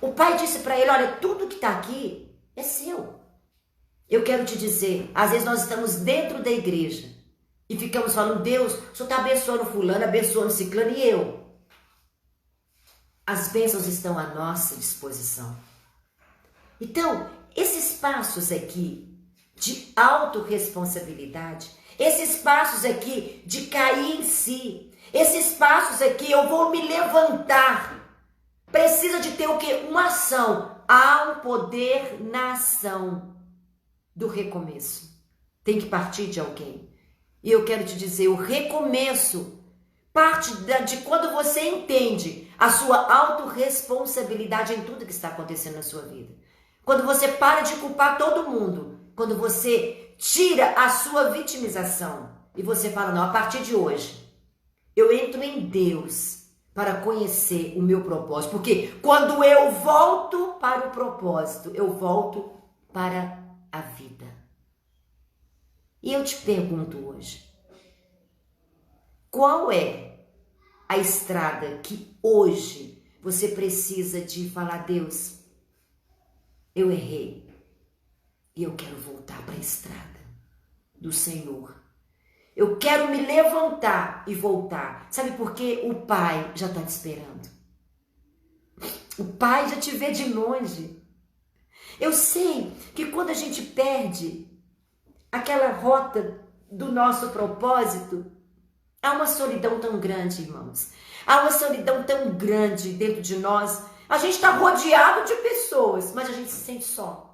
O pai disse para ele, olha, tudo que está aqui é seu. Eu quero te dizer, às vezes nós estamos dentro da igreja e ficamos falando, Deus, o Senhor está abençoando fulano, abençoando ciclano e eu. As bênçãos estão à nossa disposição. Então, esses passos aqui de autorresponsabilidade, esses passos aqui de cair em si, esses passos aqui, eu vou me levantar, precisa de ter o quê? Uma ação. Há um poder na ação do recomeço. Tem que partir de alguém. E eu quero te dizer, o recomeço parte de quando você entende a sua autorresponsabilidade em tudo que está acontecendo na sua vida. Quando você para de culpar todo mundo, quando você tira a sua vitimização e você fala, não, a partir de hoje, eu entro em Deus para conhecer o meu propósito. Porque quando eu volto para o propósito, eu volto para a vida. E eu te pergunto hoje, qual é a estrada que hoje você precisa de falar, Deus, eu errei e eu quero voltar para a estrada do Senhor. Eu quero me levantar e voltar. Sabe por quê? O Pai já está te esperando. O Pai já te vê de longe. Eu sei que quando a gente perde aquela rota do nosso propósito, há uma solidão tão grande, irmãos. Há uma solidão tão grande dentro de nós. A gente está rodeado de pessoas, mas a gente se sente só.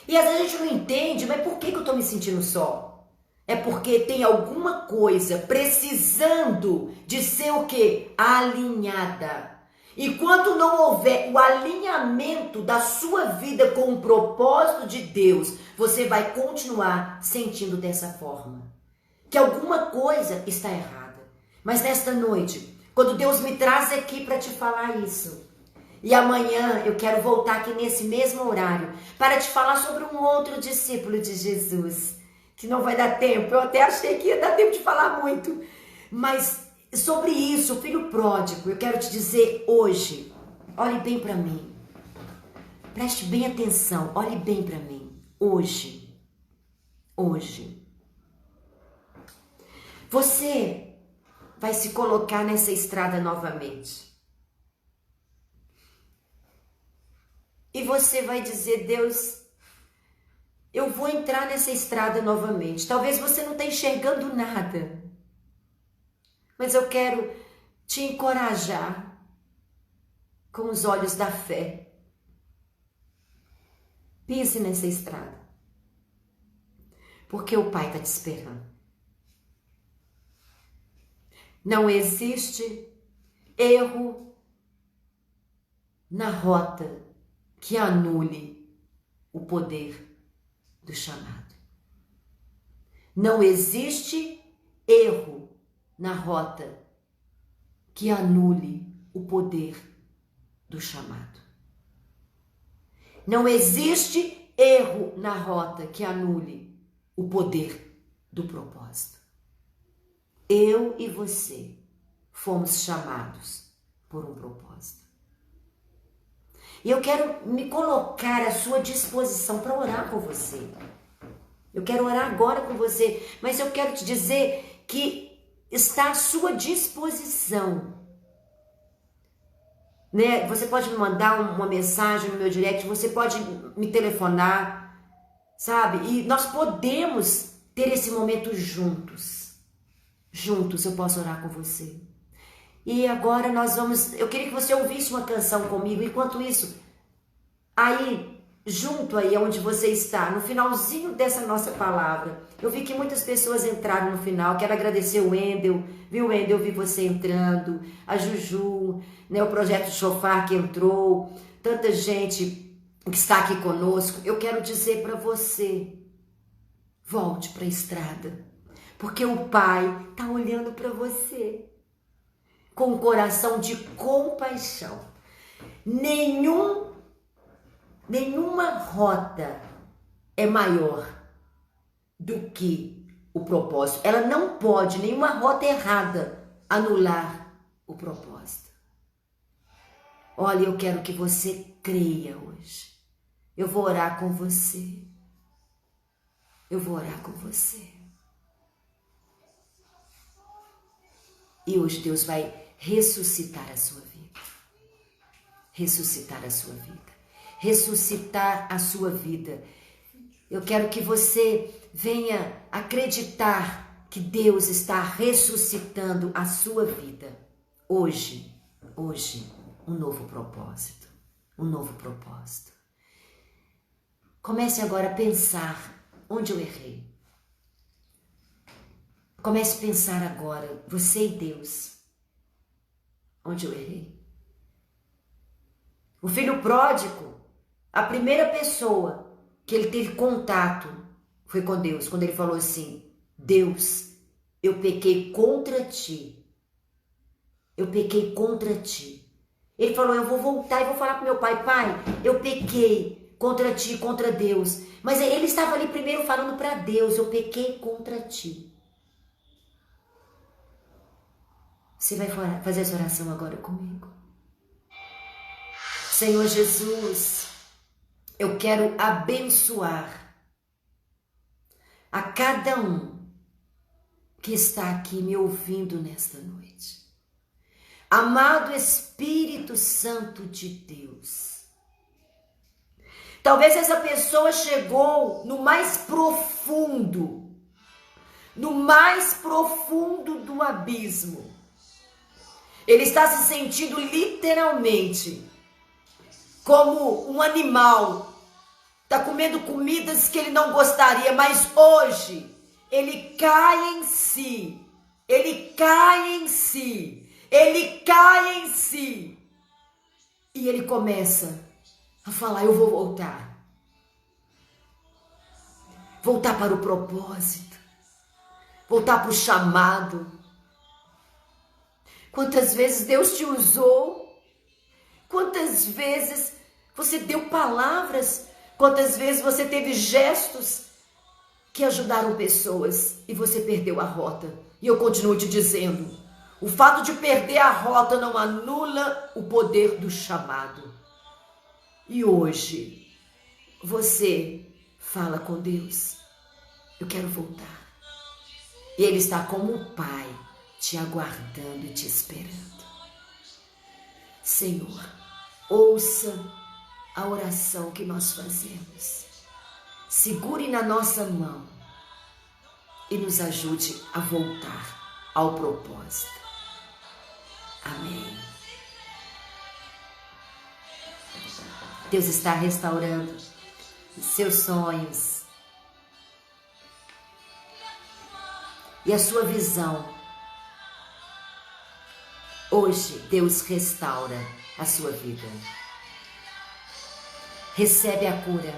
E às vezes a gente não entende, mas por que eu estou me sentindo só? É porque tem alguma coisa precisando de ser o quê? Alinhada. E quando não houver o alinhamento da sua vida com o propósito de Deus, você vai continuar sentindo dessa forma. Que alguma coisa está errada. Mas nesta noite, quando Deus me traz aqui para te falar isso, e amanhã eu quero voltar aqui nesse mesmo horário para te falar sobre um outro discípulo de Jesus, que não vai dar tempo, eu até achei que ia dar tempo de falar muito, mas sobre isso, o filho pródigo, eu quero te dizer hoje, olhe bem para mim, preste bem atenção, olhe bem para mim, hoje, você vai se colocar nessa estrada novamente. E você vai dizer, Deus, eu vou entrar nessa estrada novamente. Talvez você não esteja enxergando nada. Mas eu quero te encorajar com os olhos da fé. Pise nessa estrada. Porque o Pai está te esperando. Não existe erro na rota que anule o poder do chamado. Não existe erro na rota que anule o poder do chamado. Não existe erro na rota que anule o poder do propósito. Eu e você fomos chamados por um propósito. E eu quero me colocar à sua disposição para orar por você. Eu quero orar agora com você, mas eu quero te dizer que está à sua disposição. Né? Você pode me mandar uma mensagem no meu direct, você pode me telefonar, sabe? E nós podemos ter esse momento juntos. Juntos eu posso orar com você. E agora eu queria que você ouvisse uma canção comigo. Enquanto isso, aí, junto aí onde você está, no finalzinho dessa nossa palavra, eu vi que muitas pessoas entraram no final. Quero agradecer o Wendel, viu, Wendel? Eu vi você entrando, a Juju, né, o Projeto Shofar que entrou, tanta gente que está aqui conosco. Eu quero dizer para você, volte para a estrada, porque o Pai está olhando para você com um coração de compaixão. Nenhuma rota é maior do que o propósito. Ela não pode, nenhuma rota errada, anular o propósito. Olha, eu quero que você creia hoje. Eu vou orar com você. Eu vou orar com você. E hoje Deus vai ressuscitar a sua vida. Ressuscitar a sua vida. Ressuscitar a sua vida. Eu quero que você venha acreditar que Deus está ressuscitando a sua vida. Hoje, um novo propósito. Um novo propósito. Comece agora a pensar onde eu errei. Comece a pensar agora, você e Deus, onde eu errei. O filho pródigo, a primeira pessoa que ele teve contato foi com Deus, quando ele falou assim: Deus, eu pequei contra ti. Eu pequei contra ti. Ele falou: eu vou voltar e vou falar para meu pai: pai, eu pequei contra ti, contra Deus. Mas ele estava ali primeiro falando para Deus: eu pequei contra ti. Você vai fazer essa oração agora comigo? Senhor Jesus, eu quero abençoar a cada um que está aqui me ouvindo nesta noite. Amado Espírito Santo de Deus, talvez essa pessoa chegou no mais profundo do abismo. Ele está se sentindo literalmente como um animal. Está comendo comidas que ele não gostaria, mas hoje ele cai em si. Ele cai em si. Ele cai em si. E ele começa a falar: eu vou voltar. Voltar para o propósito. Voltar para o chamado. Quantas vezes Deus te usou? Quantas vezes você deu palavras? Quantas vezes você teve gestos que ajudaram pessoas e você perdeu a rota? E eu continuo te dizendo, o fato de perder a rota não anula o poder do chamado. E hoje, você fala com Deus: eu quero voltar. E Ele está como um pai, te aguardando e te esperando. Senhor, ouça a oração que nós fazemos. Segure na nossa mão e nos ajude a voltar ao propósito. Amém. Deus está restaurando seus sonhos e a sua visão. Hoje, Deus restaura a sua vida. Recebe a cura.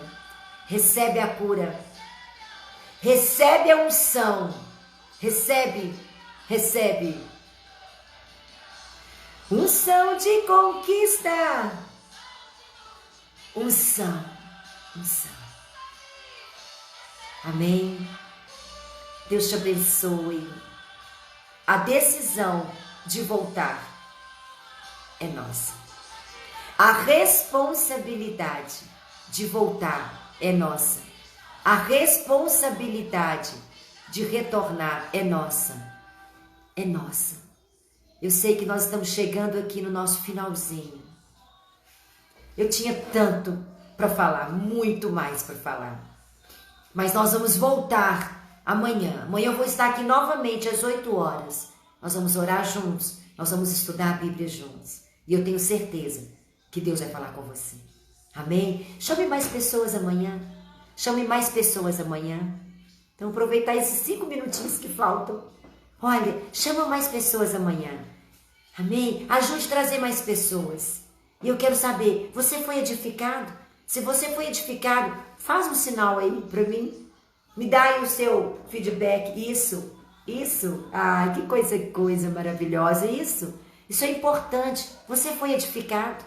Recebe a cura. Recebe a unção. Recebe. Unção de conquista. Unção. Amém. Deus te abençoe. A decisão de voltar é nossa. A responsabilidade de voltar é nossa. A responsabilidade de retornar é nossa. é nossa. Eu sei que nós estamos chegando aqui no nosso finalzinho. Eu tinha tanto para falar, muito mais para falar. Mas nós vamos voltar amanhã. Amanhã eu vou estar aqui novamente às 8 horas. Nós vamos orar juntos, nós vamos estudar a Bíblia juntos. E eu tenho certeza que Deus vai falar com você. Amém? Chame mais pessoas amanhã. Chame mais pessoas amanhã. Então aproveitar esses 5 minutinhos que faltam. Olha, chama mais pessoas amanhã. Amém? Ajude a trazer mais pessoas. E eu quero saber, você foi edificado? Se você foi edificado, faz um sinal aí para mim. Me dá aí o seu feedback. Isso. Ai, que coisa maravilhosa. Isso é importante. Você foi edificado?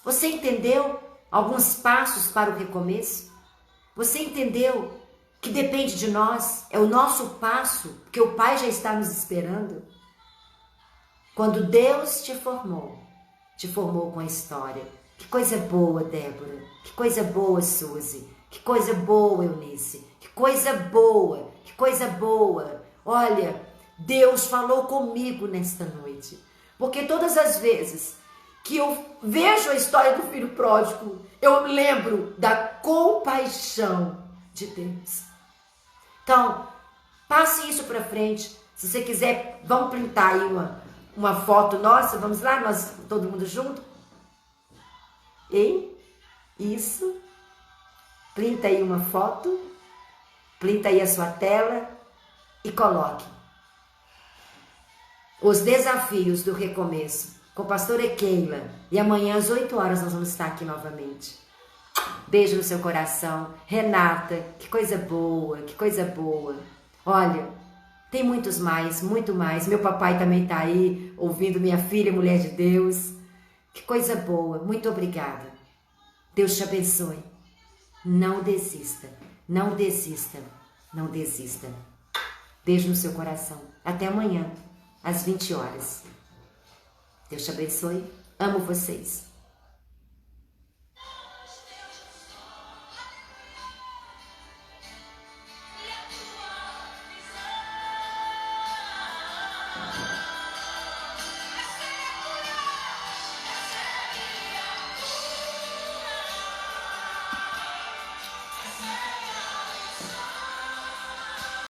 Você entendeu alguns passos para o recomeço? Você entendeu que depende de nós? É o nosso passo, porque o Pai já está nos esperando. Quando Deus te formou com a história. Que coisa boa, Débora. Que coisa boa, Suzy. Que coisa boa, Eunice. Que coisa boa. Que coisa boa. Olha, Deus falou comigo nesta noite. Porque todas as vezes que eu vejo a história do filho pródigo, eu lembro da compaixão de Deus. Então, passe isso para frente. Se você quiser, vamos printar aí uma foto nossa. Vamos lá, nós todo mundo junto? Hein? Isso. Printa aí uma foto. Printa aí a sua tela e coloque os desafios do recomeço com a pastora Keila. E amanhã às 8 horas nós vamos estar aqui novamente. Beijo no seu coração. Renata, que coisa boa, que coisa boa. Olha, tem muitos mais, muito mais. Meu papai também está aí, ouvindo minha filha, mulher de Deus. Que coisa boa, muito obrigada. Deus te abençoe. Não desista, não desista, não desista. Beijo no seu coração. Até amanhã, às 20 horas. Deus te abençoe. Amo vocês.